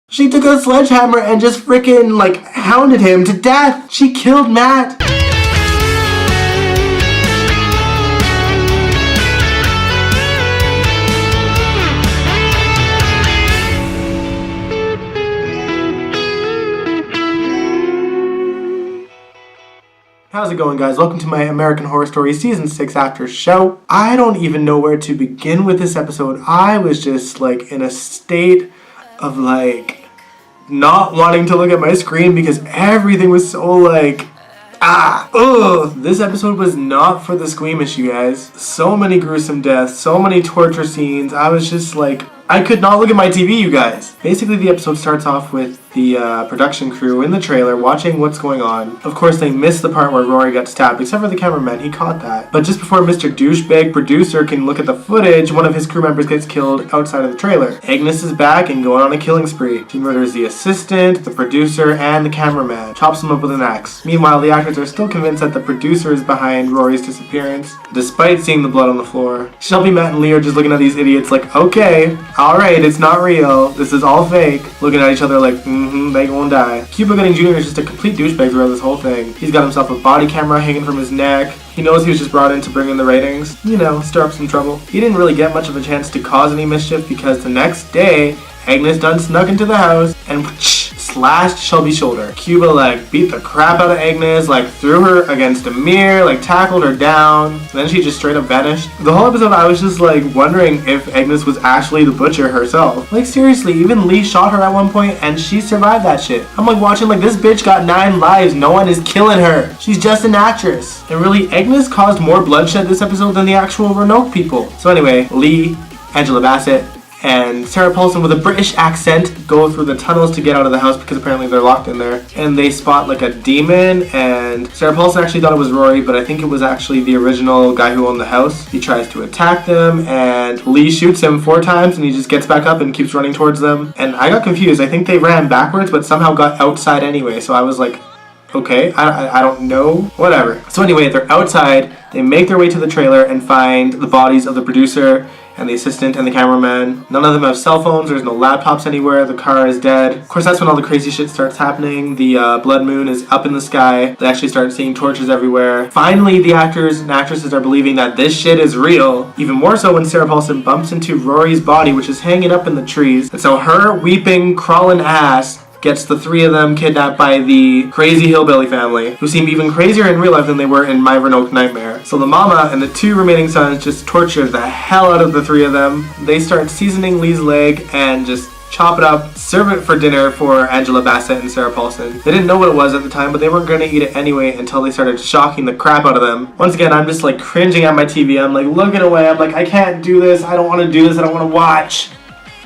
She took a sledgehammer and just freaking, like, hounded him to death. She killed Matt. How's it going, guys? Welcome to my American Horror Story Season 6 after show. I don't even know where to begin with this episode. I was just, like, in a state of, like, not wanting to look at my screen because everything was so, like, This episode was not for the squeamish, you guys. So many gruesome deaths, so many torture scenes. I was just, like, I could not look at my TV, you guys. Basically, the episode starts off with the production crew in the trailer watching what's going on. Of course, they missed the part where Rory got stabbed, except for the cameraman. He caught that. But just before Mr. Douchebag producer can look at the footage, one of his crew members gets killed outside of the trailer. Agnes is back and going on a killing spree. She murders the assistant, the producer, and the cameraman. Chops them up with an axe. Meanwhile, the actors are still convinced that the producer is behind Rory's disappearance, despite seeing the blood on the floor. Shelby, Matt, and Lee are just looking at these idiots like, okay, alright, it's not real. This is all fake. Looking at each other like, they gonna die. Cuba Gooding Jr. is just a complete douchebag throughout this whole thing. He's got himself a body camera hanging from his neck. He knows he was just brought in to bring in the ratings. You know, stir up some trouble. He didn't really get much of a chance to cause any mischief because the next day, Agnes done snuck into the house and slashed Shelby's shoulder. Cuba, like, beat the crap out of Agnes, like, threw her against a mirror, like, tackled her down. And then she just straight up vanished. The whole episode, I was just, like, wondering if Agnes was actually the butcher herself. Like, seriously, even Lee shot her at one point, and she survived that shit. I'm, like, watching, like, this bitch got 9 lives. No one is killing her. She's just an actress. And really, Agnes caused more bloodshed this episode than the actual Roanoke people. So anyway, Lee, Angela Bassett, and Sarah Paulson with a British accent go through the tunnels to get out of the house because apparently they're locked in there. And they spot like a demon, and Sarah Paulson actually thought it was Rory, but I think it was actually the original guy who owned the house. He tries to attack them, and Lee shoots him 4 times, and he just gets back up and keeps running towards them. And I got confused. I think they ran backwards, but somehow got outside anyway. So I was like, okay, I don't know, whatever. So anyway, they're outside. They make their way to the trailer and find the bodies of the producer and the assistant and the cameraman. None of them have cell phones. There's no laptops anywhere. The car is dead. Of course, that's when all the crazy shit starts happening. The blood moon is up in the sky. They actually start seeing torches everywhere. Finally, the actors and actresses are believing that this shit is real. Even more so when Sarah Paulson bumps into Rory's body, which is hanging up in the trees. And so her weeping, crawling ass gets the 3 of them kidnapped by the crazy hillbilly family, who seem even crazier in real life than they were in My Roanoke Nightmare. So the mama and the 2 remaining sons just torture the hell out of the 3 of them. They start seasoning Lee's leg and just chop it up, serve it for dinner for Angela Bassett and Sarah Paulson. They didn't know what it was at the time, but they weren't going to eat it anyway until they started shocking the crap out of them. Once again, I'm just like cringing at my TV. I'm like looking away. I'm like, I can't do this. I don't want to do this. I don't want to watch.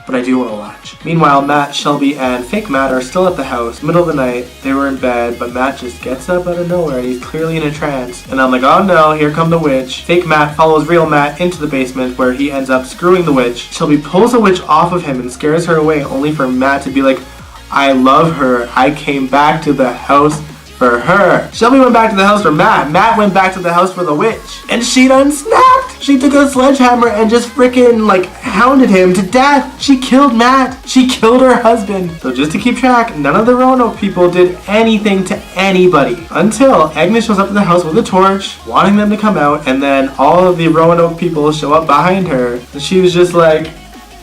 But I do want to watch. Meanwhile, Matt, Shelby, and fake Matt are still at the house. Middle of the night, they were in bed, but Matt just gets up out of nowhere and he's clearly in a trance. And I'm like, oh no, here come the witch. Fake Matt follows real Matt into the basement where he ends up screwing the witch. Shelby pulls the witch off of him and scares her away, only for Matt to be like, I love her. I came back to the house for her. Shelby went back to the house for Matt. Matt went back to the house for the witch. And she done snapped. She took a sledgehammer and just freaking, like, hounded him to death. She killed Matt. She killed her husband. So just to keep track, none of the Roanoke people did anything to anybody until Agnes shows up at the house with a torch, wanting them to come out, and then all of the Roanoke people show up behind her. And she was just like,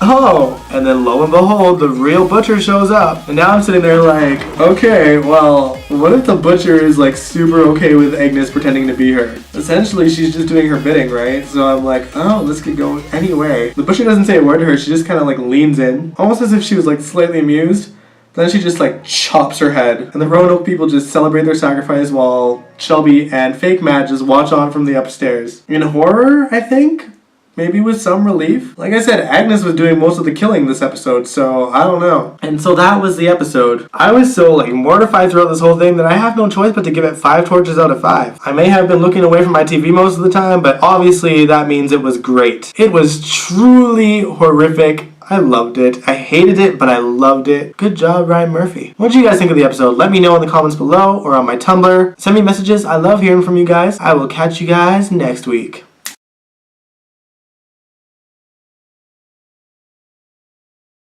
oh, and then lo and behold, the real butcher shows up. And now I'm sitting there like, okay, well, what if the butcher is like super okay with Agnes pretending to be her? Essentially, she's just doing her bidding, right? So I'm like, oh, this could go anyway. The butcher doesn't say a word to her. She just kind of like leans in, almost as if she was like slightly amused. Then she just like chops her head. And the Roanoke people just celebrate their sacrifice while Shelby and fake Matt just watch on from the upstairs. In horror, I think? Maybe with some relief. Like I said, Agnes was doing most of the killing this episode, so I don't know. And so that was the episode. I was so like mortified throughout this whole thing that I have no choice but to give it 5 torches out of 5. I may have been looking away from my TV most of the time, but obviously that means it was great. It was truly horrific. I loved it. I hated it, but I loved it. Good job, Ryan Murphy. What did you guys think of the episode? Let me know in the comments below or on my Tumblr. Send me messages. I love hearing from you guys. I will catch you guys next week.